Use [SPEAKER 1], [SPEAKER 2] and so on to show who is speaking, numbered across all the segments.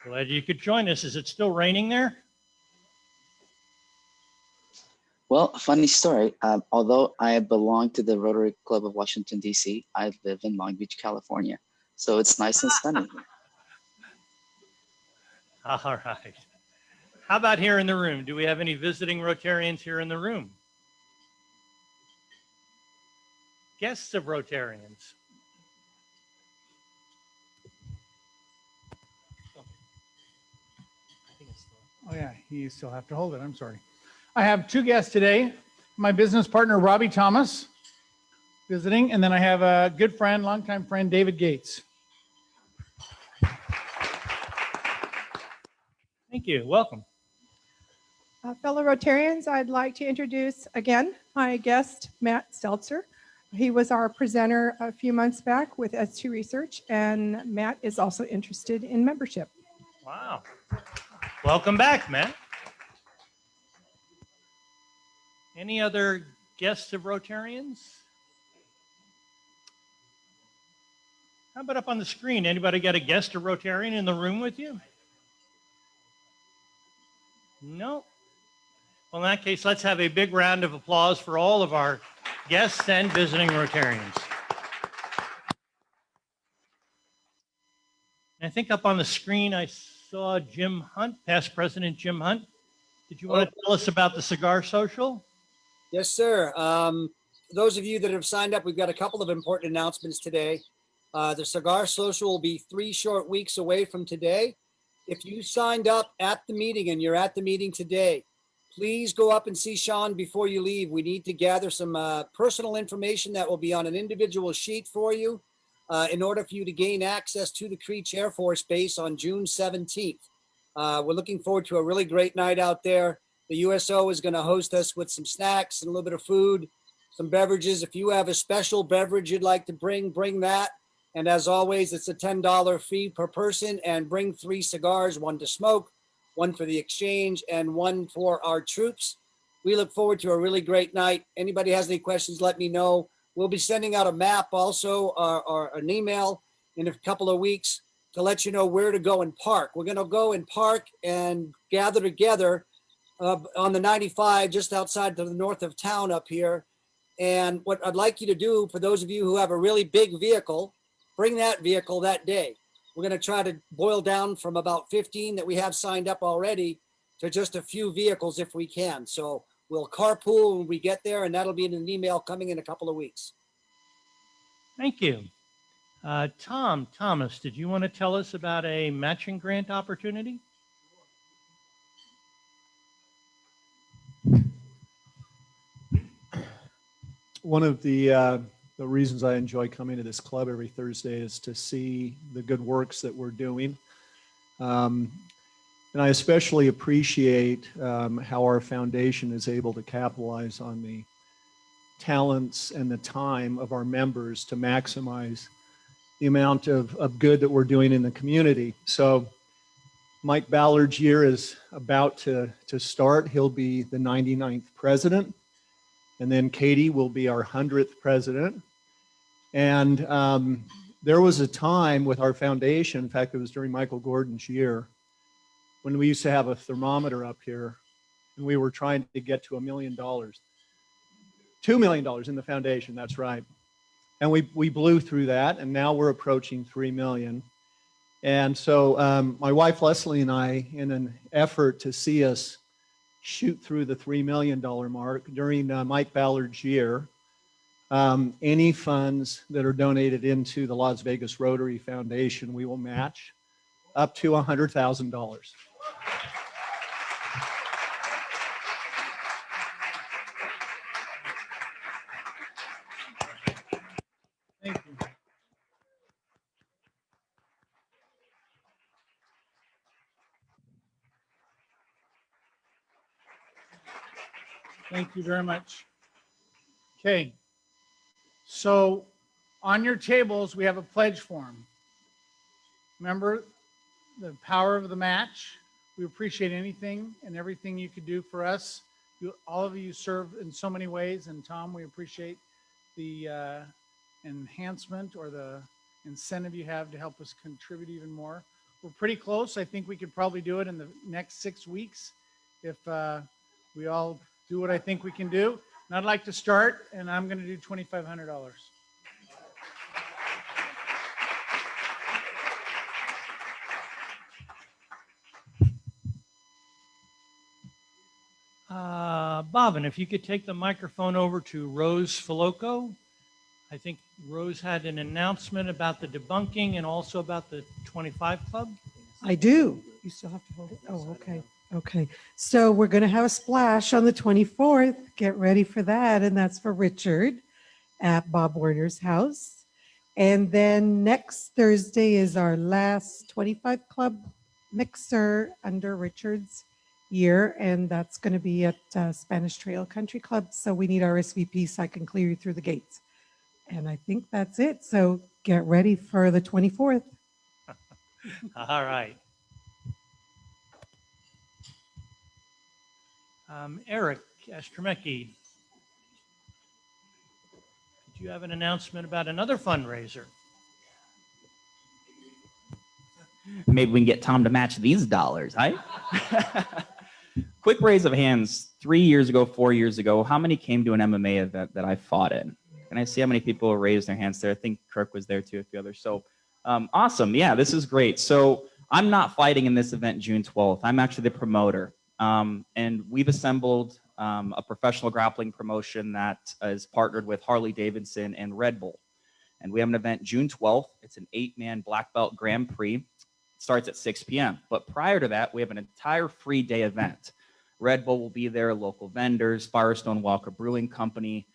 [SPEAKER 1] Glad you could join us. Is it still raining there?
[SPEAKER 2] Well, funny story. Although I belong to the Rotary Club of Washington, D.C., I live in Long Beach, California. So it's nice and sunny here.
[SPEAKER 1] All right. How about here in the room? Do we have any visiting Rotarians here in the room? Guests of Rotarians?
[SPEAKER 3] Oh yeah, you still have to hold it. I'm sorry. I have two guests today. My business partner, Robbie Thomas, visiting. And then I have a good friend, longtime friend, David Gates.
[SPEAKER 1] Thank you. Welcome.
[SPEAKER 4] Fellow Rotarians, I'd like to introduce again my guest, Matt Stelzer. He was our presenter a few months back with S2 Research, and Matt is also interested in membership.
[SPEAKER 1] Wow. Welcome back, Matt. Any other guests of Rotarians? How about up on the screen? Anybody got a guest of Rotarian in the room with you? No. Well, in that case, let's have a big round of applause for all of our guests and visiting Rotarians. I think up on the screen, I saw Jim Hunt, past President Jim Hunt. Did you want to tell us about the Cigar Social?
[SPEAKER 5] Yes, sir. Those of you that have signed up, we've got a couple of important announcements today. The Cigar Social will be 3 short weeks away from today. If you signed up at the meeting and you're at the meeting today, please go up and see Sean before you leave. We need to gather some personal information that will be on an individual sheet for you in order for you to gain access to the Creech Air Force Base on June 17th. We're looking forward to a really great night out there. The USO is going to host us with some snacks and a little bit of food, some beverages. If you have a special beverage you'd like to bring that. And as always, it's a $10 fee per person, and bring 3 cigars, 1 to smoke, 1 for the exchange, and 1 for our troops. We look forward to a really great night. Anybody has any questions, let me know. We'll be sending out a map also, or an email in a couple of weeks to let you know where to go and park. We're going to go and park and gather together on the 95 just outside to the north of town up here. And what I'd like you to do, for those of you who have a really big vehicle, bring that vehicle that day. We're going to try to boil down from about 15 that we have signed up already to just a few vehicles if we can. So we'll carpool when we get there, and that'll be in an email coming in a couple of weeks.
[SPEAKER 1] Thank you. Thomas, did you want to tell us about a matching grant opportunity?
[SPEAKER 6] One of the reasons I enjoy coming to this club every Thursday is to see the good works that we're doing. And I especially appreciate how our foundation is able to capitalize on the talents and the time of our members to maximize the amount of good that we're doing in the community. So Mike Ballard's year is about to start. He'll be the 99th president. And then Katie will be our 100th president. And there was a time with our foundation, in fact, it was during Michael Gordon's year, when we used to have a thermometer up here and we were trying to get to $1 million. $2 million in the foundation, that's right. And we blew through that, and now we're approaching 3 million. And so my wife Leslie and I, in an effort to see us shoot through the $3 million mark during Mike Ballard's year, any funds that are donated into the Las Vegas Rotary Foundation, we will match up to $100,000.
[SPEAKER 3] Thank you. Thank you very much. Okay. So on your tables, we have a pledge form. Remember the power of the match. We appreciate anything and everything you could do for us. All of you serve in so many ways. And Tom, we appreciate the enhancement or the incentive you have to help us contribute even more. we're pretty close. I think we could probably do it in the next 6 weeks if we all do what I think we can do. And I'd like to start, and I'm going to do $2,500.
[SPEAKER 1] Bobbin, if you could take the microphone over to Rose Filoco. I think Rose had an announcement about the debunking and also about the 25 Club.
[SPEAKER 7] I do. You still have to hold it. Oh, okay. Okay. So we're going to have a splash on the 24th. Get ready for that. And that's for Richard at Bob Warner's house. And then next Thursday is our last 25 Club mixer under Richard's year. And that's going to be at Spanish Trail Country Club. So we need RSVP so I can clear you through the gates. And I think that's it. So get ready for the 24th.
[SPEAKER 1] All right. Eric Estremecki, did you have an announcement about another fundraiser?
[SPEAKER 8] Maybe we can get Tom to match these dollars, right? Quick raise of hands. 3 years ago, 4 years ago, how many came to an MMA event that I fought in? Can I see how many people raised their hands there? I think Kirk was there too, a few others. So awesome. Yeah, this is great. So I'm not fighting in this event June 12th. I'm actually the promoter. And we've assembled a professional grappling promotion that is partnered with Harley Davidson and Red Bull. And we have an event June 12th. It's an 8-man black belt Grand Prix. It starts at 6 p.m. But prior to that, we have an entire free day event. Red Bull will be there, local vendors, Firestone Walker Brewing Company.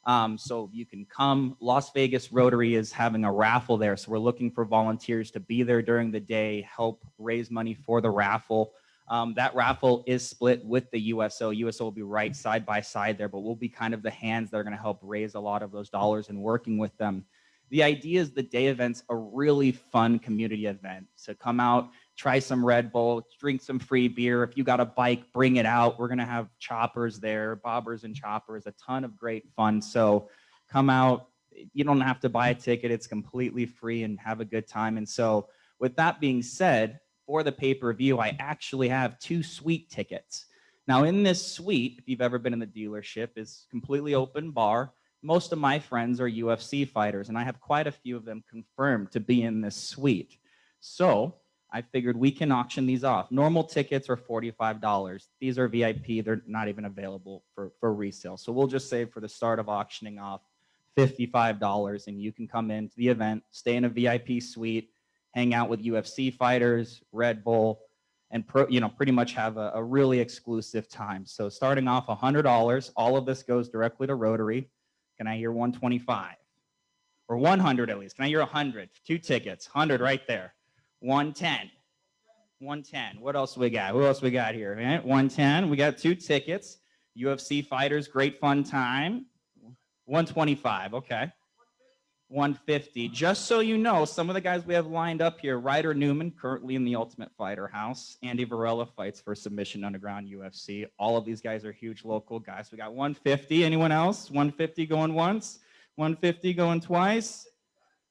[SPEAKER 8] So you can come. Las Vegas Rotary is having a raffle there. So we're looking for volunteers to be there during the day, help raise money for the raffle. That raffle is split with the USO. USO will be right side by side there, but we'll be kind of the hands that are going to help raise a lot of those dollars and working with them. The idea is the day event's a really fun community event. So come out, try some Red Bull, drink some free beer. If you got a bike, bring it out. We're going to have choppers there, bobbers and choppers, a ton of great fun. So come out. You don't have to buy a ticket. It's completely free and have a good time. And so with that being said, for the pay-per-view, I actually have 2 suite tickets. Now in this suite, if you've ever been in the dealership, is completely open bar. Most of my friends are UFC fighters, and I have quite a few of them confirmed to be in this suite. So I figured we can auction these off. Normal tickets are $45. These are VIP. They're not even available for resale. So we'll just say for the start of auctioning off $55, and you can come into the event, stay in a VIP suite, hang out with UFC fighters, Red Bull, and pretty much have a really exclusive time. So starting off $100, all of this goes directly to Rotary. Can I hear 125? Or 100 at least. Can I hear 100? 2 tickets, 100 right there. 110. 110. What else we got? Who else we got here? 110. We got 2 tickets. UFC fighters, great fun time. 125. Okay. 150. Just so you know, some of the guys we have lined up here, Ryder Newman, currently in the Ultimate Fighter house. Andy Varela fights for Submission Underground UFC. All of these guys are huge local guys. We got 150. Anyone else? 150 going once? 150 going twice?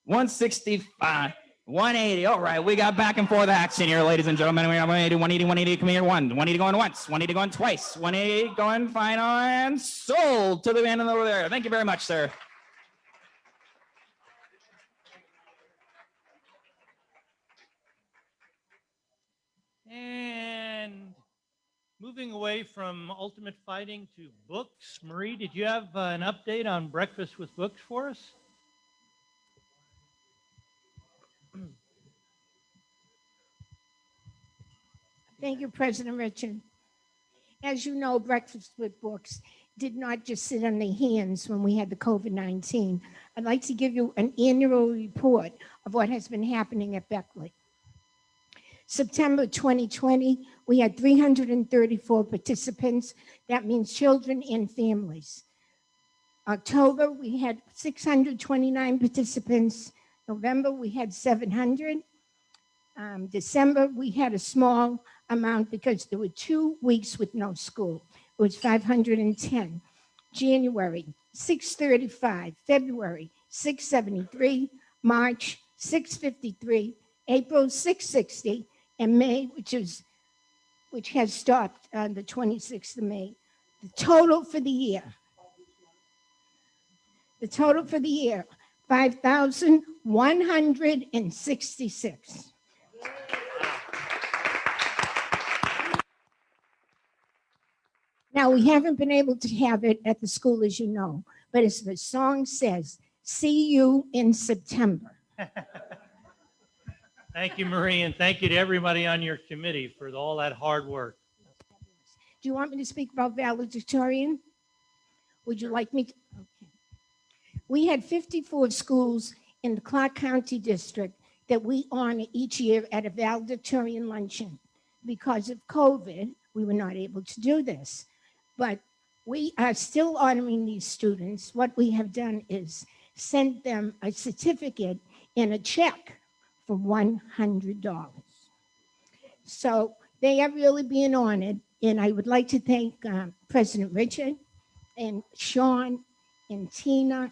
[SPEAKER 8] 165. 180. All right, we got back and forth action here, ladies and gentlemen. We have 180, 180, 180. Come here, 180 going once, 180 going twice, 180 going final and sold to the man over there. Thank you very much, sir.
[SPEAKER 1] And moving away from Ultimate Fighting to books, Marie, did you have an update on Breakfast with Books for us?
[SPEAKER 9] Thank you, President Richard. As you know, Breakfast with Books did not just sit on their hands when we had the COVID-19. I'd like to give you an annual report of what has been happening at Beckley. September 2020, we had 334 participants. That means children and families. October, we had 629 participants. November, we had 700. December, we had a small amount because there were 2 weeks with no school. It was 510. January, 635. February, 673. March, 653. April 660, and May, which has stopped on the 26th of May. The total for the year, 5,166. Now, we haven't been able to have it at the school, as you know, but as the song says, see you in September.
[SPEAKER 1] Thank you, Marie, and thank you to everybody on your committee for all that hard work.
[SPEAKER 9] Do you want me to speak about valedictorian? Would you like me to? Okay. We had 54 schools in the Clark County District that we honor each year at a valedictorian luncheon. Because of COVID, we were not able to do this. But we are still honoring these students. What we have done is sent them a certificate and a check for $100. So they are really being honored. And I would like to thank President Richard and Sean and Tina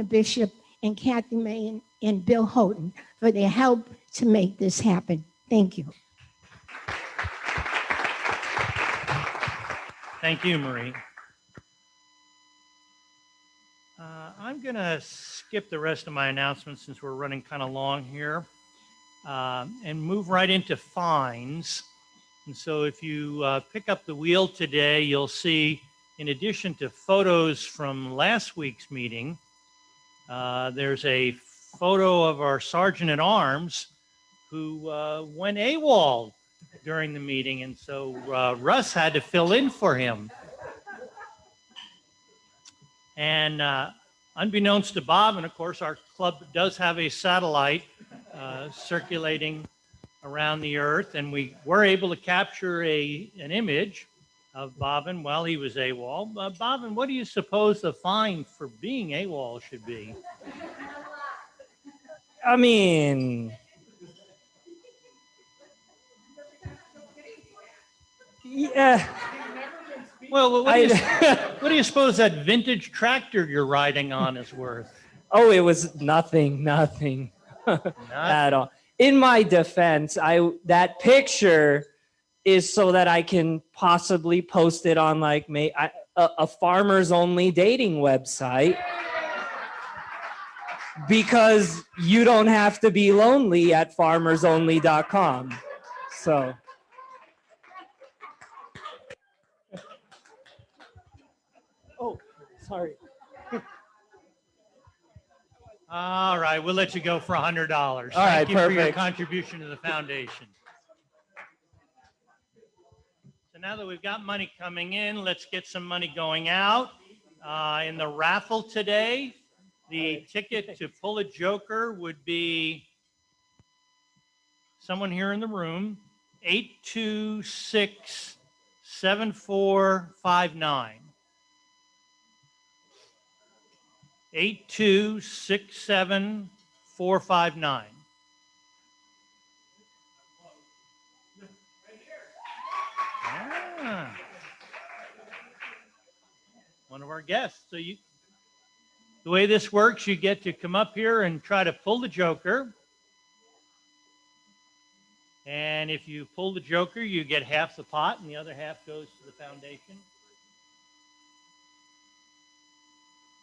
[SPEAKER 9] Bishop and Kathy May and Bill Houghton for their help to make this happen. Thank you.
[SPEAKER 1] Thank you, Marie. I'm going to skip the rest of my announcements since we're running kind of long here and move right into fines. And so if you pick up the wheel today, you'll see, in addition to photos from last week's meeting, there's a photo of our Sergeant at Arms who went AWOL during the meeting. And so Russ had to fill in for him. And unbeknownst to Bob, and of course, our club does have a satellite circulating around the earth, and we were able to capture an image of Bobbin while he was AWOL. Bobbin, what do you suppose the fine for being AWOL should be?
[SPEAKER 10] I mean, yeah.
[SPEAKER 1] Well, what do you suppose that vintage tractor you're riding on is worth?
[SPEAKER 10] Oh, it was nothing at all. In my defense, that picture is so that I can possibly post it on like a farmers only dating website, because you don't have to be lonely at farmersonly.com. So. Oh, sorry.
[SPEAKER 1] All right, we'll let you go for $100.
[SPEAKER 10] All right,
[SPEAKER 1] Thank you for your
[SPEAKER 10] perfect.
[SPEAKER 1] contribution to the foundation. So now that we've got money coming in, let's get some money going out. In the raffle today, the ticket to pull a joker would be someone here in the room, 826-7459. 8267459. Ah. One of our guests. So the way this works, you get to come up here and try to pull the joker. And if you pull the joker, you get half the pot and the other half goes to the foundation.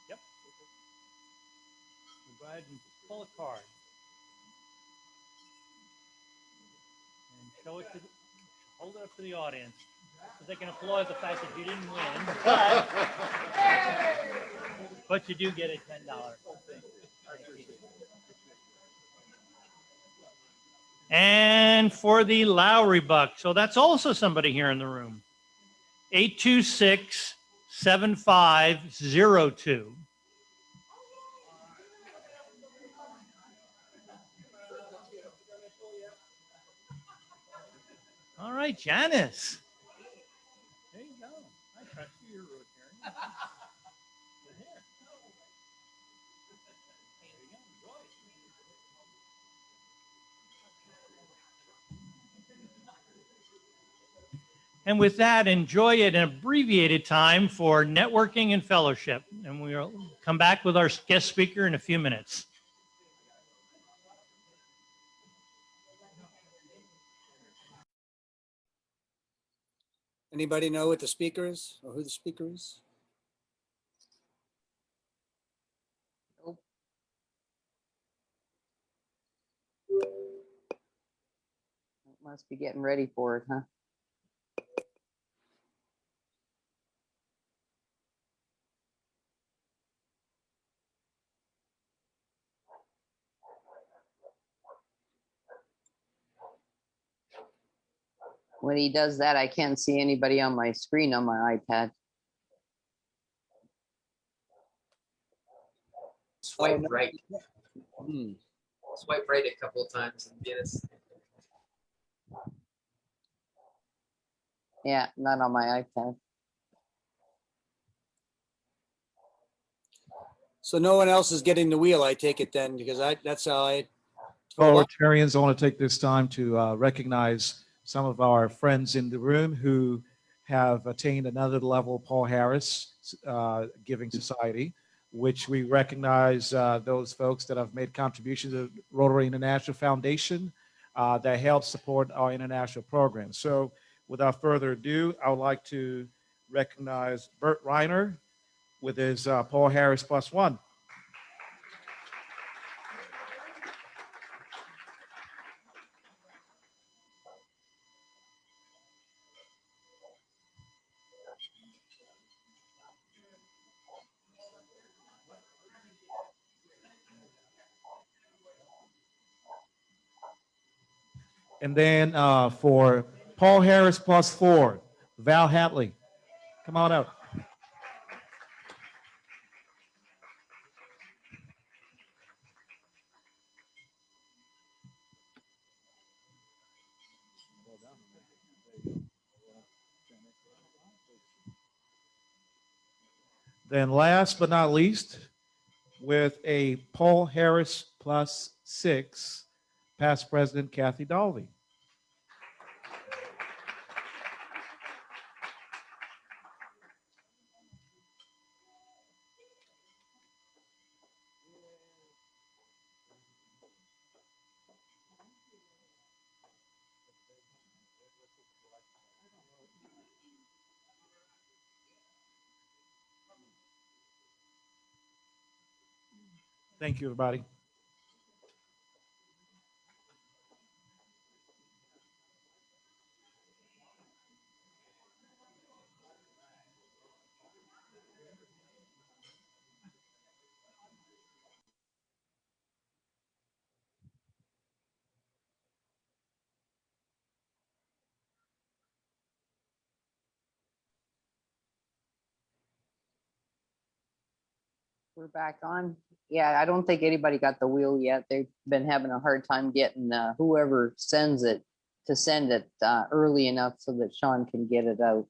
[SPEAKER 1] Yep. Go ahead and pull a card. And hold it up to the audience so they can applaud the fact that you didn't win. But you do get a $10. And for the Lowry buck, so that's also somebody here in the room, 826-7502. All right, Janice. There you go. I trust you, you're Rotary. And with that, enjoy an abbreviated time for networking and fellowship. And we'll come back with our guest speaker in a few minutes.
[SPEAKER 5] Anybody know what the speaker is or who the speaker is?
[SPEAKER 11] Must be getting ready for it, huh? When he does that, I can't see anybody on my screen on my iPad.
[SPEAKER 12] Swipe right.
[SPEAKER 5] Hmm.
[SPEAKER 12] Swipe right a couple of times and get us.
[SPEAKER 11] Yeah, not on my iPad.
[SPEAKER 5] So no one else is getting the wheel, I take it then, because that's how I.
[SPEAKER 6] Fellow Rotarians, I want to take this time to recognize some of our friends in the room who have attained another level of Paul Harris Giving Society, which we recognize those folks that have made contributions to Rotary International Foundation that help support our international programs. So without further ado, I would like to recognize Bert Reiner with his Paul Harris +1. And then for Paul Harris +4, Val Hatley. Come on out. Then last but not least, with a Paul Harris +6, past President Kathy Dalby. Thank you, everybody.
[SPEAKER 11] We're back on. Yeah, I don't think anybody got the wheel yet. They've been having a hard time getting whoever sends it to send it early enough so that Sean can get it out.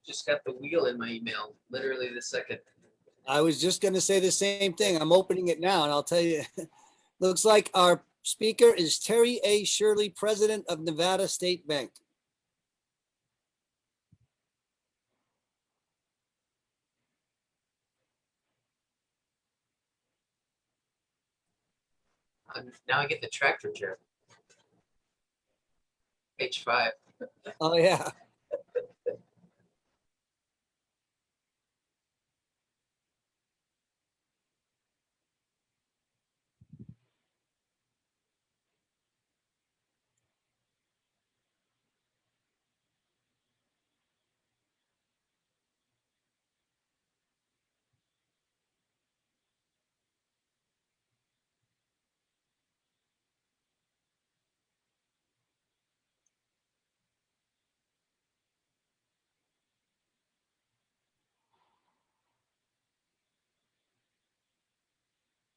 [SPEAKER 12] Just got the wheel in my email, literally the second.
[SPEAKER 5] I was just going to say the same thing. I'm opening it now, and I'll tell you, looks like our speaker is Terry A. Shirley, President of Nevada State Bank.
[SPEAKER 12] Now I get the tractor chair. Page 5.
[SPEAKER 5] Oh, yeah.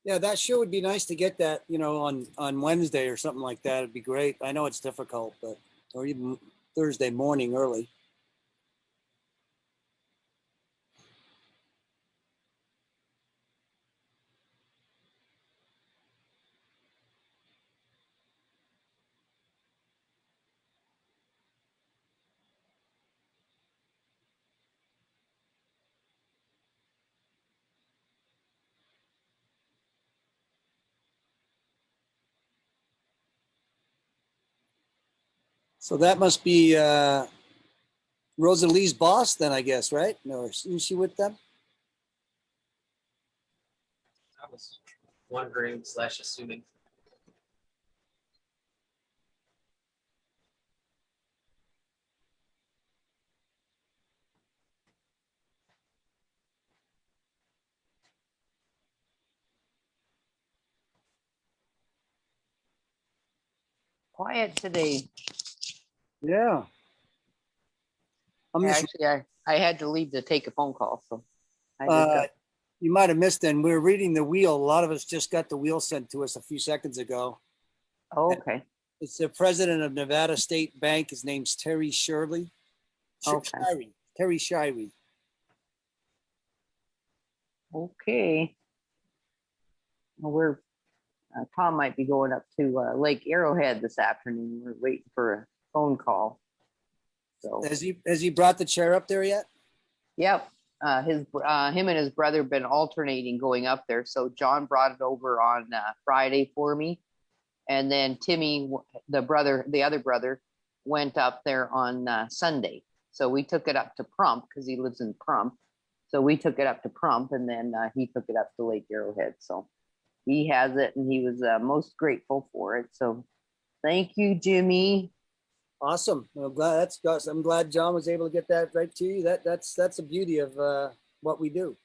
[SPEAKER 5] Yeah, that sure would be nice to get that, on Wednesday or something like that. It'd be great. I know it's difficult, but, or even Thursday morning early. So that must be Rosalie's boss then, I guess, right? No, isn't she with them?
[SPEAKER 12] I was wondering slash assuming.
[SPEAKER 11] Quiet today.
[SPEAKER 5] Yeah. I'm just,
[SPEAKER 11] Actually, I had to leave to take a phone call, so I just got.
[SPEAKER 5] you might have missed it. We're reading the wheel. A lot of us just got the wheel sent to us a few seconds ago.
[SPEAKER 11] Oh, okay.
[SPEAKER 5] It's the president of Nevada State Bank. His name's Terry Shirley.
[SPEAKER 11] Okay.
[SPEAKER 5] Shirey. Terry Shirey.
[SPEAKER 11] Okay. Well, Tom might be going up to Lake Arrowhead this afternoon. We're waiting for a phone call. So
[SPEAKER 5] Has he brought the chair up there yet?
[SPEAKER 11] yep. Him and his brother have been alternating going up there. So John brought it over on Friday for me, and then Timmy, the other brother, went up there on Sunday. So we took it up to Prump because he lives in Prump. So we took it up to Prump, and then he took it up to Lake Arrowhead. So he has it, and he was most grateful for it. So thank you, Jimmy.
[SPEAKER 5] Awesome. I'm glad John was able to get that right to you. That's the beauty of what we do.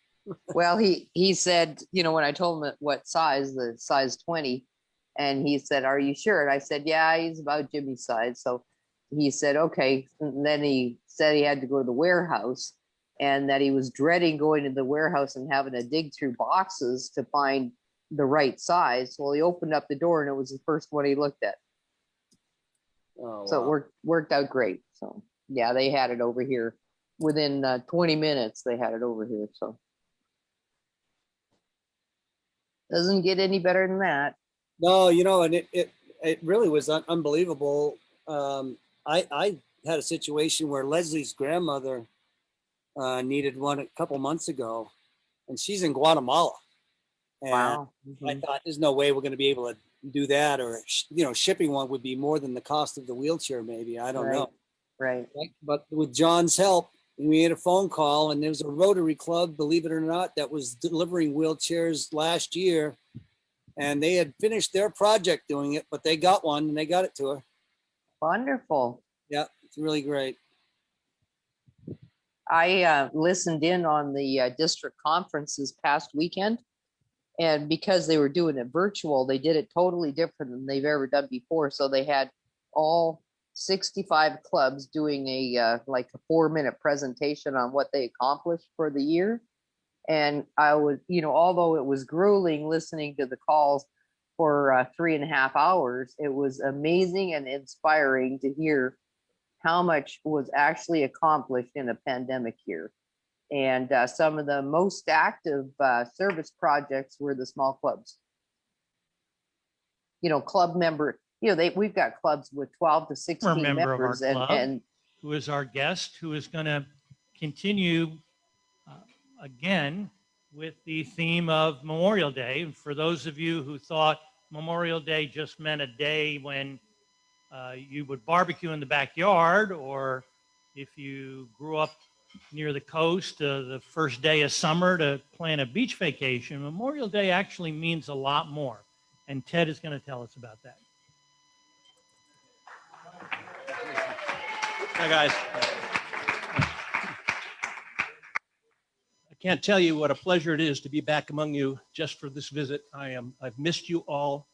[SPEAKER 11] Well, he said, when I told him what size, the size 20, and he said, "Are you sure?" And I said, "Yeah, he's about Jimmy's size." So he said, "Okay." And then he said he had to go to the warehouse, and that he was dreading going to the warehouse and having to dig through boxes to find the right size. Well, he opened up the door, and it was the first one he looked at.
[SPEAKER 5] Oh,
[SPEAKER 11] So
[SPEAKER 5] wow.
[SPEAKER 11] it worked out great. So yeah, they had it over here within 20 minutes. They had it over here. So doesn't get any better than that.
[SPEAKER 5] No, and it really was unbelievable. I had a situation where Leslie's grandmother needed one a couple months ago, and she's in Guatemala. And
[SPEAKER 11] Wow.
[SPEAKER 5] I thought there's no way we're going to be able to do that, or shipping one would be more than the cost of the wheelchair. Maybe I don't know.
[SPEAKER 11] Right.
[SPEAKER 5] But with John's help, we made a phone call, and there was a Rotary Club, believe it or not, that was delivering wheelchairs last year, and they had finished their project doing it, but they got one and they got it to her.
[SPEAKER 11] Wonderful.
[SPEAKER 5] Yeah, it's really great.
[SPEAKER 11] I listened in on the district conference this past weekend, and because they were doing it virtual, they did it totally different than they've ever done before. So they had all 65 clubs doing a 4-minute presentation on what they accomplished for the year. And I was, although it was grueling listening to the calls for 3.5 hours, it was amazing and inspiring to hear how much was actually accomplished in a pandemic year. And some of the most active service projects were the small clubs. You know, club member, you know, we've got clubs with 12 to 16
[SPEAKER 1] member of our
[SPEAKER 11] members,
[SPEAKER 1] club.
[SPEAKER 11] and
[SPEAKER 1] Who is our guest, who is going to continue again with the theme of Memorial Day. And for those of you who thought Memorial Day just meant a day when you would barbecue in the backyard, or if you grew up near the coast, the first day of summer to plan a beach vacation, Memorial Day actually means a lot more. And Ted is going to tell us about that.
[SPEAKER 13] Hi, guys. I can't tell you what a pleasure it is to be back among you just for this visit. I've missed you all.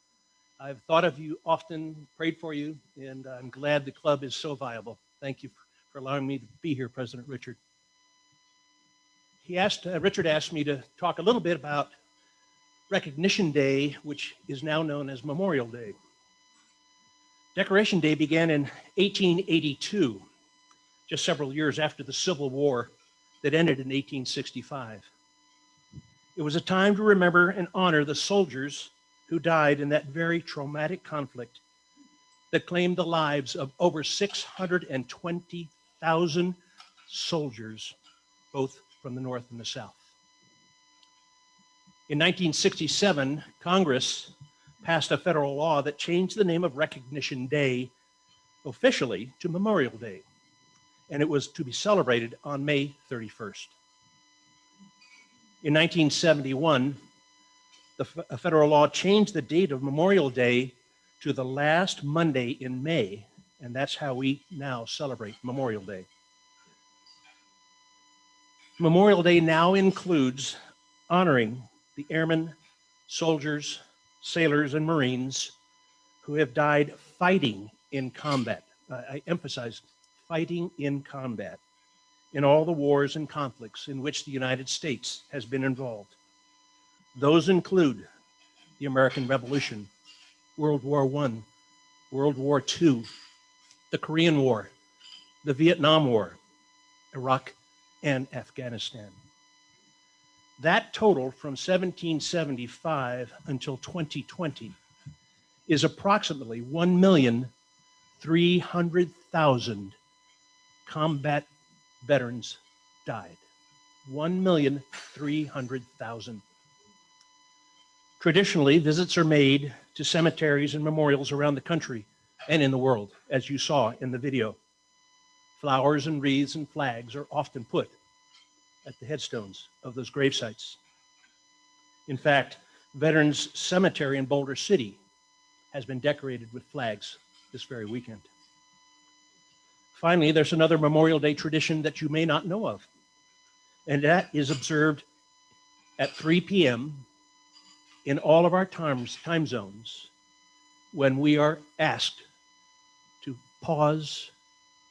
[SPEAKER 13] I've thought of you often, prayed for you, and I'm glad the club is so viable. Thank you for allowing me to be here, President Richard. Richard asked me to talk a little bit about Recognition Day, which is now known as Memorial Day. Decoration Day began in 1882, just several years after the Civil War that ended in 1865. It was a time to remember and honor the soldiers who died in that very traumatic conflict that claimed the lives of over 620,000 soldiers, both from the North and the South. In 1967, Congress passed a federal law that changed the name of Recognition Day officially to Memorial Day, and it was to be celebrated on May 31st. In 1971, a federal law changed the date of Memorial Day to the last Monday in May, and that's how we now celebrate Memorial Day. Memorial Day now includes honoring the airmen, soldiers, sailors, and Marines who have died fighting in combat. I emphasize fighting in combat in all the wars and conflicts in which the United States has been involved. Those include the American Revolution, World War I, World War II, the Korean War, the Vietnam War, Iraq, and Afghanistan. That total from 1775 until 2020 is approximately 1,300,000 combat veterans died. 1,300,000. Traditionally, visits are made to cemeteries and memorials around the country and in the world, as you saw in the video. Flowers and wreaths and flags are often put at the headstones of those grave sites. In fact, Veterans Cemetery in Boulder City has been decorated with flags this very weekend. Finally, there's another Memorial Day tradition that you may not know of, and that is observed at 3 p.m. in all of our time zones when we are asked to pause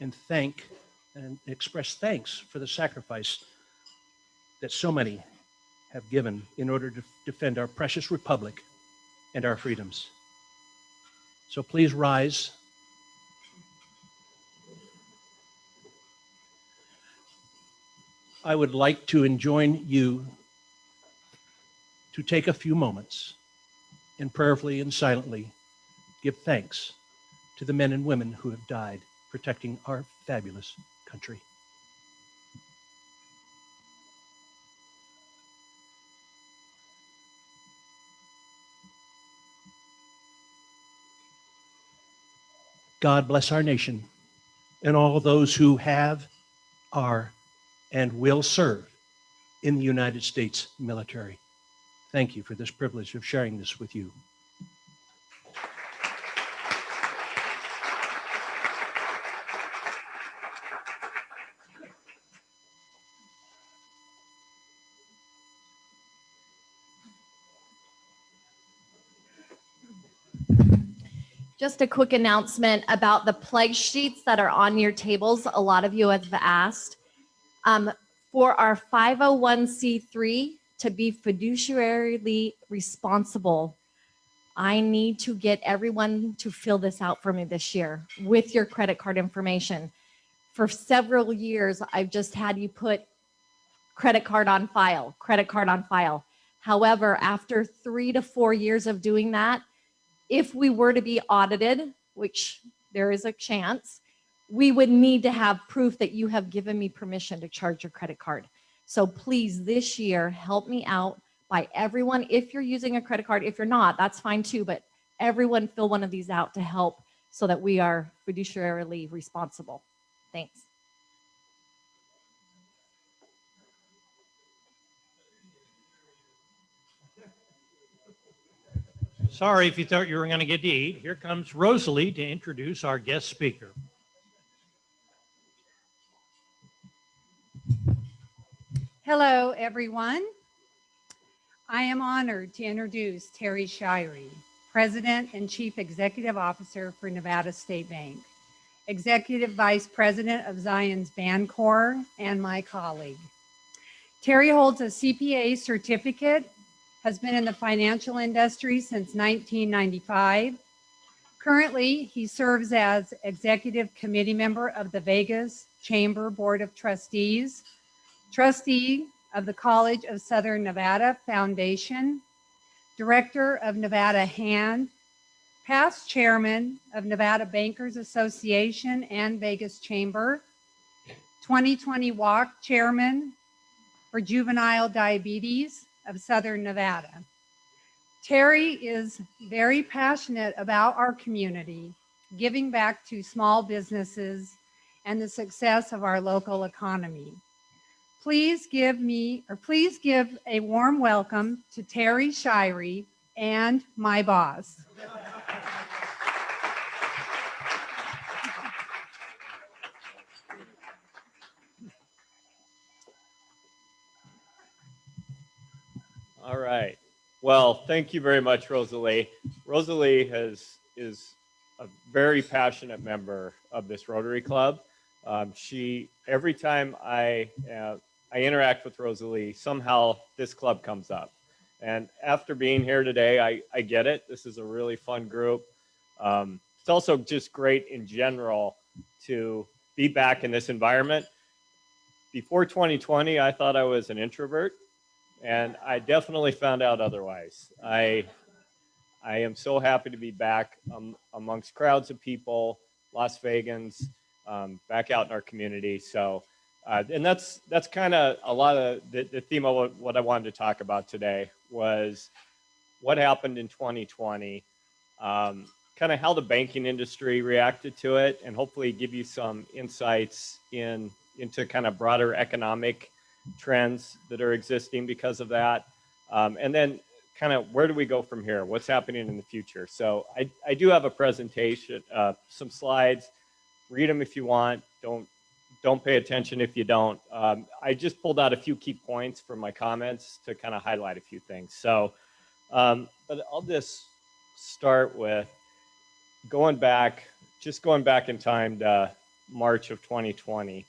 [SPEAKER 13] and thank and express thanks for the sacrifice that so many have given in order to defend our precious republic and our freedoms. So please rise. I would like to enjoin you to take a few moments and prayerfully and silently give thanks to the men and women who have died protecting our fabulous country. God bless our nation and all those who have, are, and will serve in the United States military. Thank you for this privilege of sharing this with you.
[SPEAKER 14] Just a quick announcement about the pledge sheets that are on your tables. A lot of you have asked. For our 501c3 to be fiduciarily responsible, I need to get everyone to fill this out for me this year with your credit card information. For several years, I've just had you put credit card on file, credit card on file. However, after 3 to 4 years of doing that, if we were to be audited, which there is a chance, we would need to have proof that you have given me permission to charge your credit card. So please, this year, help me out by everyone. If you're using a credit card, if you're not, that's fine too, but everyone fill one of these out to help so that we are fiduciarily responsible. Thanks.
[SPEAKER 1] Sorry if you thought you were going to get to eat. Here comes Rosalie to introduce our guest speaker.
[SPEAKER 15] Hello, everyone. I am honored to introduce Terry Shirey, President and Chief Executive Officer for Nevada State Bank, Executive Vice President of Zion's Band Corps, and my colleague. Terry holds a CPA certificate, has been in the financial industry since 1995. Currently, he serves as Executive Committee member of the Vegas Chamber Board of Trustees, Trustee of the College of Southern Nevada Foundation, Director of Nevada HAND, past Chairman of Nevada Bankers Association and Vegas Chamber, 2020 WALK Chairman for Juvenile Diabetes of Southern Nevada. Terry is very passionate about our community, giving back to small businesses and the success of our local economy. Please give a warm welcome to Terry Shirey and my boss.
[SPEAKER 16] All right. Well, thank you very much, Rosalie. Rosalie is a very passionate member of this Rotary Club. Every time I interact with Rosalie, somehow this club comes up. And after being here today, I get it. This is a really fun group. It's also just great in general to be back in this environment. Before 2020, I thought I was an introvert, and I definitely found out otherwise. I am so happy to be back amongst crowds of people, Las Vegans, back out in our community. So, and that's kind of a lot of the theme of what I wanted to talk about today was what happened in 2020, kind of how the banking industry reacted to it, and hopefully give you some insights into kind of broader economic trends that are existing because of that. And then kind of where do we go from here? What's happening in the future? So I do have a presentation, some slides. Read them if you want. Don't pay attention if you don't. I just pulled out a few key points from my comments to kind of highlight a few things. So, but I'll just start with going back in time to March of 2020.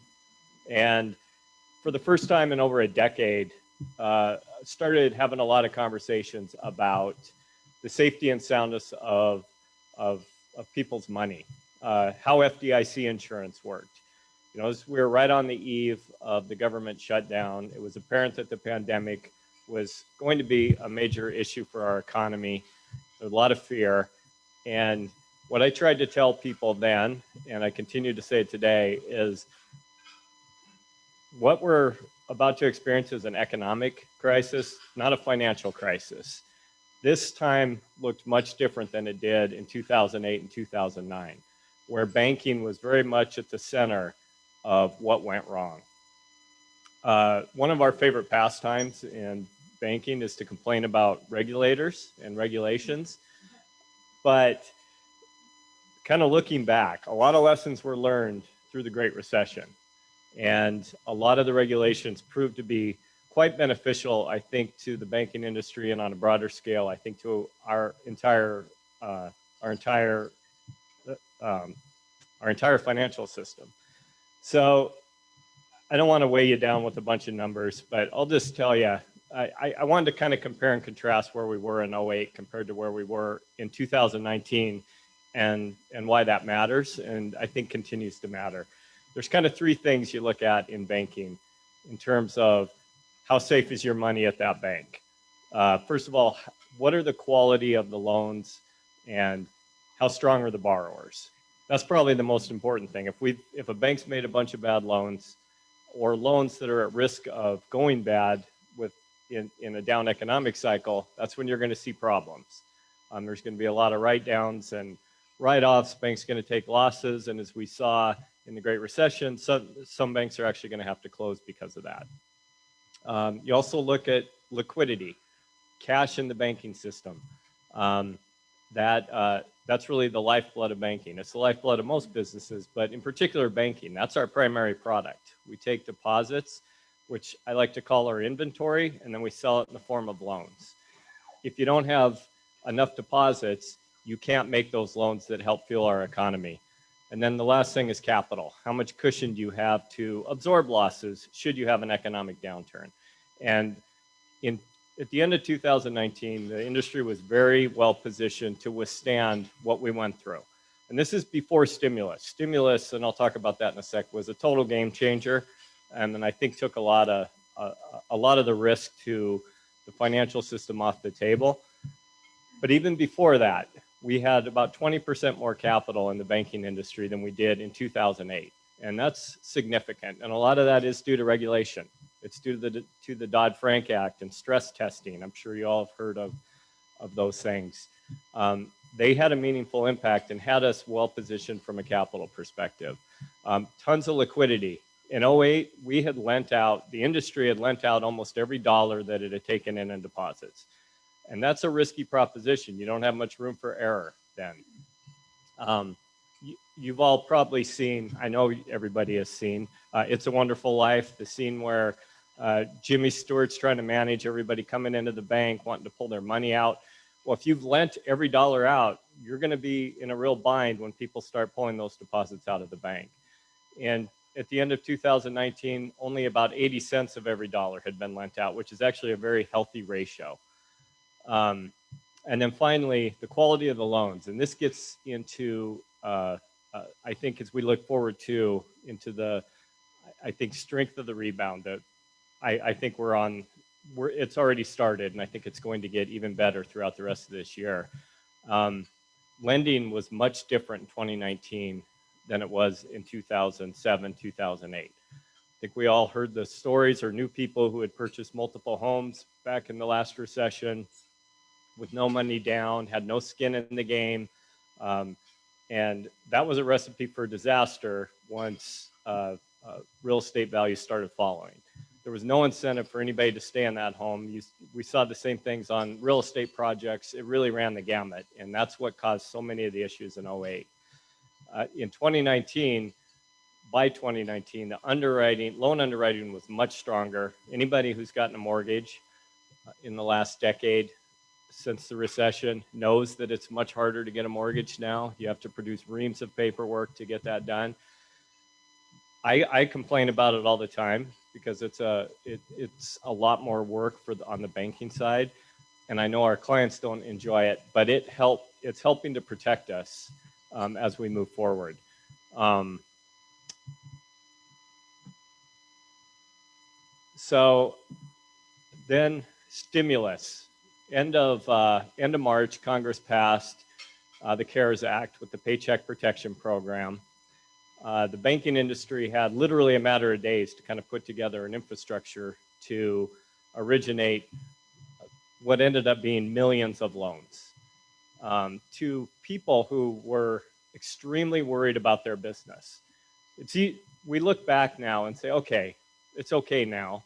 [SPEAKER 16] And for the first time in over a decade, started having a lot of conversations about the safety and soundness of people's money, how FDIC insurance worked. You know, as we were right on the eve of the government shutdown, it was apparent that the pandemic was going to be a major issue for our economy. There was a lot of fear. And what I tried to tell people then, and I continue to say today, is what we're about to experience is an economic crisis, not a financial crisis. This time looked much different than it did in 2008 and 2009, where banking was very much at the center of what went wrong. One of our favorite pastimes in banking is to complain about regulators and regulations. But kind of looking back, a lot of lessons were learned through the Great Recession. And a lot of the regulations proved to be quite beneficial, I think, to the banking industry, and on a broader scale, I think, to our entire financial system. So I don't want to weigh you down with a bunch of numbers, but I'll just tell you, I wanted to kind of compare and contrast where we were in 08 compared to where we were in 2019, and why that matters, and I think continues to matter. there's kind of three things you look at in banking in terms of how safe is your money at that bank. First of all, what are the quality of the loans and how strong are the borrowers? That's probably the most important thing. If a bank's made a bunch of bad loans or loans that are at risk of going bad in a down economic cycle, that's when you're going to see problems. There's going to be a lot of write-downs and write-offs. Banks are going to take losses, and as we saw in the Great Recession, some banks are actually going to have to close because of that. You also look at liquidity, cash in the banking system. That's really the lifeblood of banking. It's the lifeblood of most businesses, but in particular banking, that's our primary product. We take deposits, which I like to call our inventory, and then we sell it in the form of loans. If you don't have enough deposits, you can't make those loans that help fuel our economy. And then the last thing is capital. How much cushion do you have to absorb losses should you have an economic downturn? And at the end of 2019, the industry was very well positioned to withstand what we went through. And this is before stimulus. Stimulus, and I'll talk about that in a sec, was a total game changer. And then I think took a lot of the risk to the financial system off the table. But even before that, we had about 20% more capital in the banking industry than we did in 2008. And that's significant. And a lot of that is due to regulation. It's due to the Dodd-Frank Act and stress testing. I'm sure you all have heard of those things. They had a meaningful impact and had us well positioned from a capital perspective. Tons of liquidity. In 2008, we had lent out, the industry had lent out almost every dollar that it had taken in deposits. And that's a risky proposition. You don't have much room for error then. You've all probably seen, I know everybody has seen, It's a Wonderful Life, the scene where Jimmy Stewart's trying to manage everybody coming into the bank, wanting to pull their money out. Well, if you've lent every dollar out, you're going to be in a real bind when people start pulling those deposits out of the bank. And at the end of 2019, only about 80 cents of every dollar had been lent out, which is actually a very healthy ratio. And then finally, the quality of the loans. And this gets into, I think as we look forward to, into the, I think, strength of the rebound that I think it's already started, and I think it's going to get even better throughout the rest of this year. Lending was much different in 2019 than it was in 2007, 2008. I think we all heard the stories or knew people who had purchased multiple homes back in the last recession with no money down, had no skin in the game. And that was a recipe for disaster once real estate values started falling. There was no incentive for anybody to stay in that home. We saw the same things on real estate projects. It really ran the gamut, and that's what caused so many of the issues in 2008. In 2019, by 2019, the loan underwriting was much stronger. Anybody who's gotten a mortgage in the last decade since the recession knows that it's much harder to get a mortgage now. You have to produce reams of paperwork to get that done. I complain about it all the time because it's a lot more work on the banking side, and I know our clients don't enjoy it, but it's helping to protect us as we move forward. So then stimulus. End of March, Congress passed the CARES Act with the Paycheck Protection Program. The banking industry had literally a matter of days to kind of put together an infrastructure to originate what ended up being millions of loans to people who were extremely worried about their business. We look back now and say, okay, it's okay now.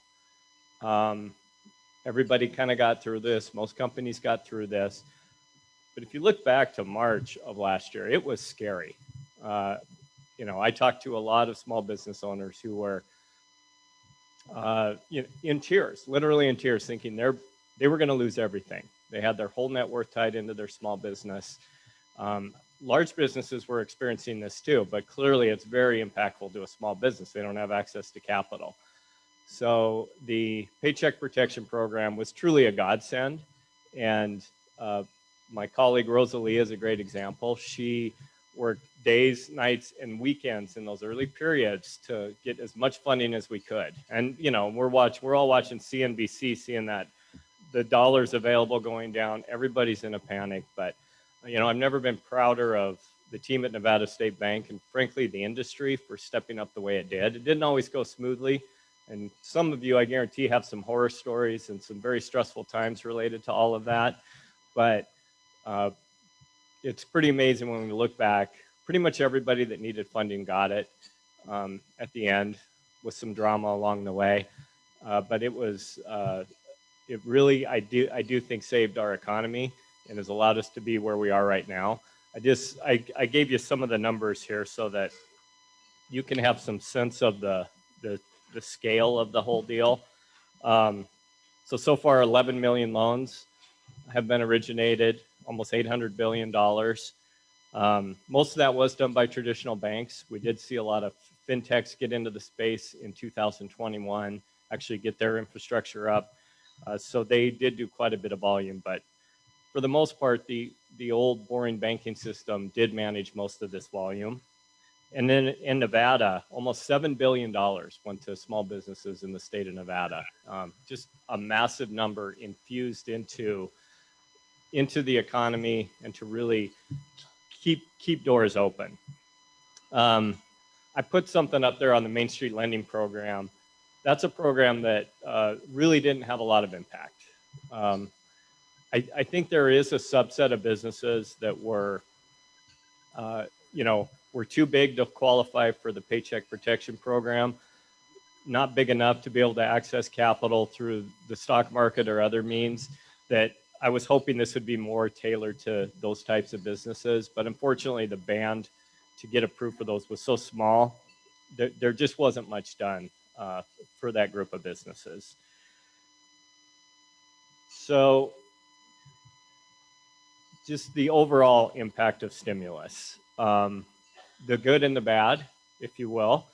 [SPEAKER 16] Everybody kind of got through this. Most companies got through this. But if you look back to March of last year, it was scary. I talked to a lot of small business owners who were in tears, literally in tears, thinking they were going to lose everything. They had their whole net worth tied into their small business. Large businesses were experiencing this too, but clearly it's very impactful to a small business. They don't have access to capital. So the Paycheck Protection Program was truly a godsend. And my colleague Rosalie is a great example. She worked days, nights, and weekends in those early periods to get as much funding as we could. And you know, we're all watching CNBC, seeing that the dollars available going down. Everybody's in a panic, but you know, I've never been prouder of the team at Nevada State Bank and frankly the industry for stepping up the way it did. It didn't always go smoothly, and some of you, I guarantee, have some horror stories and some very stressful times related to all of that. But it's pretty amazing when we look back. Pretty much everybody that needed funding got it at the end, with some drama along the way. But it was, it really, I do think saved our economy and has allowed us to be where we are right now. I gave you some of the numbers here so that you can have some sense of the scale of the whole deal. So far 11 million loans have been originated, almost $800 billion. Most of that was done by traditional banks. We did see a lot of fintechs get into the space in 2021, actually get their infrastructure up. So they did do quite a bit of volume, but for the most part, the old boring banking system did manage most of this volume. And then in Nevada, almost $7 billion went to small businesses in the state of Nevada. Just a massive number infused into the economy and to really keep doors open. I put something up there on the Main Street Lending Program. That's a program that really didn't have a lot of impact. I think there is a subset of businesses that were, were too big to qualify for the Paycheck Protection Program, not big enough to be able to access capital through the stock market or other means, that I was hoping this would be more tailored to those types of businesses. But unfortunately, the band to get approved for those was so small, there just wasn't much done for that group of businesses. So just the overall impact of stimulus, the good and the bad, if you will.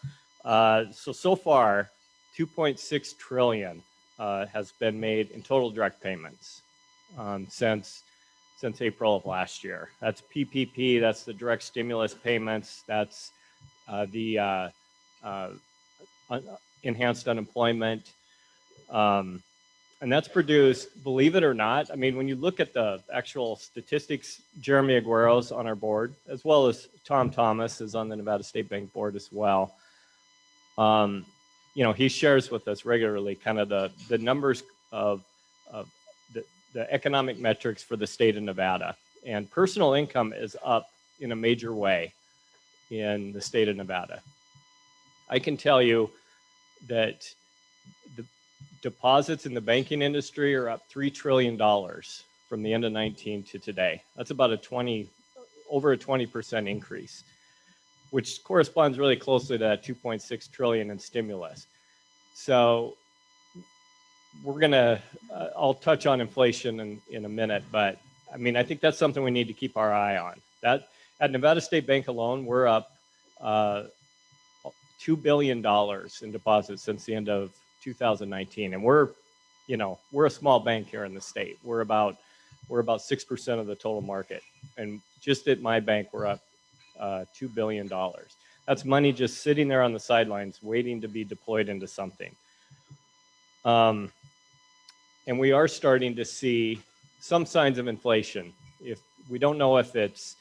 [SPEAKER 16] So far, 2.6 trillion has been made in total direct payments since April of last year. That's PPP, that's the direct stimulus payments, that's the enhanced unemployment. And that's produced, believe it or not, I mean, when you look at the actual statistics, Jeremy Aguero's on our board, as well as Tom Thomas is on the Nevada State Bank board as well. He shares with us regularly kind of the numbers of the economic metrics for the state of Nevada. And personal income is up in a major way in the state of Nevada. I can tell you that the deposits in the banking industry are up $3 trillion from the end of 19 to today. That's about over a 20% increase, which corresponds really closely to that 2.6 trillion in stimulus. So I'll touch on inflation in a minute, but I mean, I think that's something we need to keep our eye on. That at Nevada State Bank alone, we're up $2 billion in deposits since the end of 2019. And we're a small bank here in the state. We're about 6% of the total market. And just at my bank, we're up $2 billion. That's money just sitting there on the sidelines waiting to be deployed into something. And we are starting to see some signs of inflation. If we don't know if it's,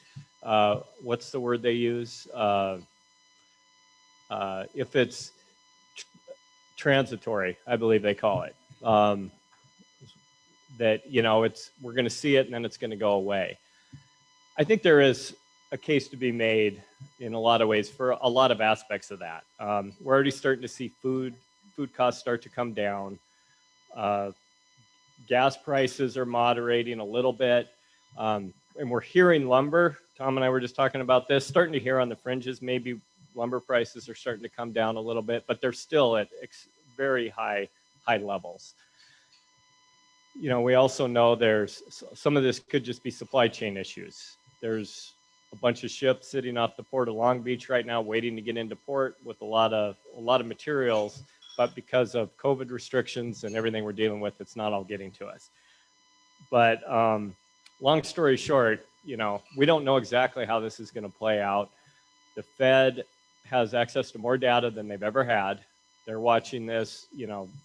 [SPEAKER 16] what's the word they use? If it's transitory, I believe they call it. That, we're going to see it and then it's going to go away. I think there is a case to be made in a lot of ways for a lot of aspects of that. We're already starting to see food costs start to come down. Gas prices are moderating a little bit. And we're hearing lumber, Tom and I were just talking about this, starting to hear on the fringes, maybe lumber prices are starting to come down a little bit, but they're still at very high levels. We also know there's some of this could just be supply chain issues. There's a bunch of ships sitting off the port of Long Beach right now waiting to get into port with a lot of materials, but because of COVID restrictions and everything we're dealing with, it's not all getting to us. But long story short, we don't know exactly how this is going to play out. The Fed has access to more data than they've ever had. They're watching this,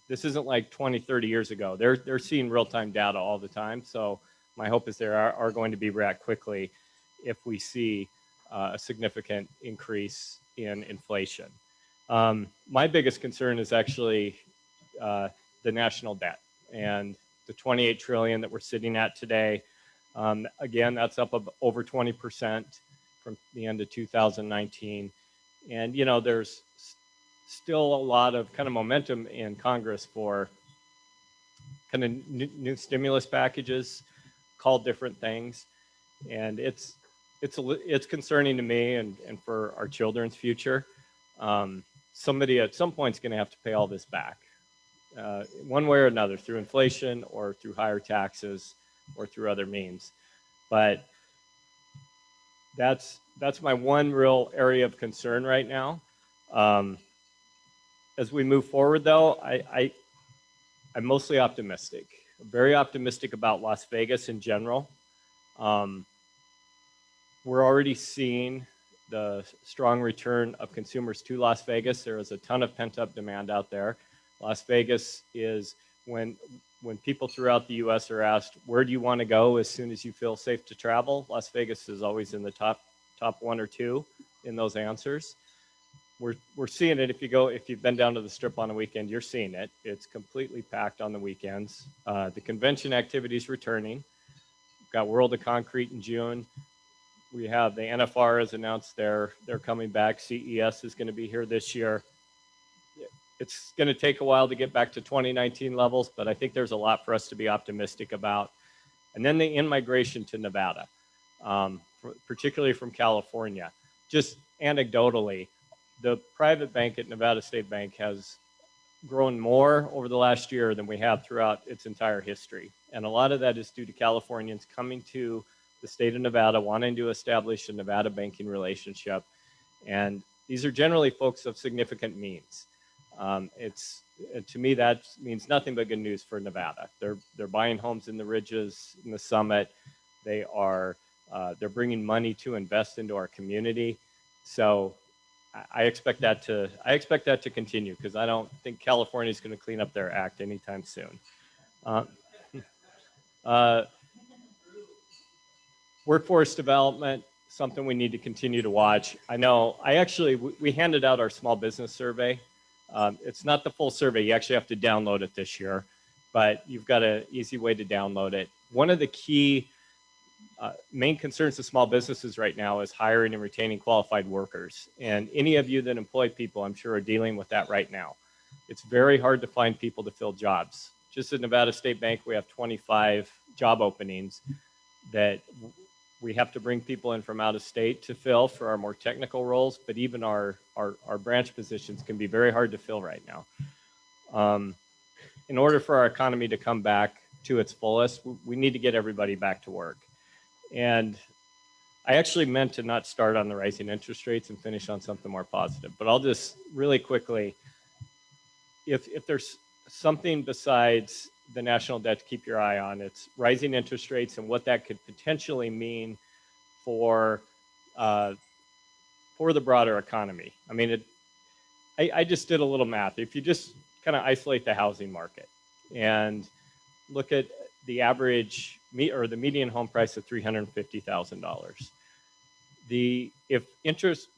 [SPEAKER 16] this isn't like 20, 30 years ago. They're seeing real-time data all the time. So my hope is they are going to be react quickly if we see a significant increase in inflation. My biggest concern is actually the national debt and the 28 trillion that we're sitting at today. Again, that's up over 20% from the end of 2019. And, there's still a lot of kind of momentum in Congress for kind of new stimulus packages called different things. And it's concerning to me and for our children's future. Somebody at some point is going to have to pay all this back, one way or another, through inflation or through higher taxes or through other means. But that's my one real area of concern right now. As we move forward, though, I'm mostly optimistic. I'm very optimistic about Las Vegas in general. We're already seeing the strong return of consumers to Las Vegas. There is a ton of pent-up demand out there. Las Vegas is when people throughout the U.S. are asked, where do you want to go as soon as you feel safe to travel? Las Vegas is always in the top one or two in those answers. We're seeing it. If you've been down to the Strip on a weekend, you're seeing it. It's completely packed on the weekends. The convention activity is returning. We've got World of Concrete in June. We have the NFR has announced they're coming back. CES is going to be here this year. It's going to take a while to get back to 2019 levels, but I think there's a lot for us to be optimistic about. And then the in-migration to Nevada, particularly from California. Just anecdotally, the private bank at Nevada State Bank has grown more over the last year than we have throughout its entire history. And a lot of that is due to Californians coming to the state of Nevada, wanting to establish a Nevada banking relationship. And these are generally folks of significant means. To me, that means nothing but good news for Nevada. They're buying homes in the Ridges, in the Summit. They're bringing money to invest into our community. So I expect that to continue, because I don't think California is going to clean up their act anytime soon. Workforce development, something we need to continue to watch. I know, we handed out our small business survey. It's not the full survey. You actually have to download it this year, but you've got an easy way to download it. One of the key main concerns of small businesses right now is hiring and retaining qualified workers. And any of you that employ people, I'm sure, are dealing with that right now. It's very hard to find people to fill jobs. Just at Nevada State Bank, we have 25 job openings that we have to bring people in from out of state to fill for our more technical roles, but even our branch positions can be very hard to fill right now. In order for our economy to come back to its fullest, we need to get everybody back to work. And I actually meant to not start on the rising interest rates and finish on something more positive, but I'll just really quickly, if there's something besides the national debt to keep your eye on, it's rising interest rates and what that could potentially mean for the broader economy. I mean, I just did a little math. If you just kind of isolate the housing market and look at the average or the median home price of $350,000. If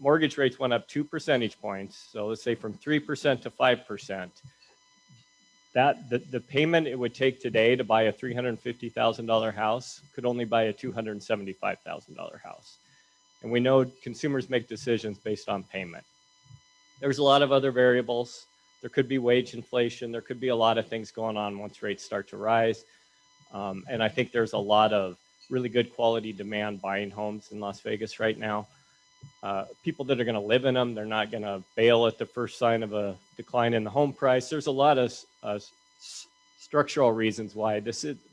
[SPEAKER 16] mortgage rates went up 2 percentage points, so let's say from 3% to 5%, the payment it would take today to buy a $350,000 house could only buy a $275,000 house. And we know consumers make decisions based on payment. There's a lot of other variables. There could be wage inflation. There could be a lot of things going on once rates start to rise. And I think there's a lot of really good quality demand buying homes in Las Vegas right now. People that are going to live in them, they're not going to bail at the first sign of a decline in the home price. There's a lot of structural reasons why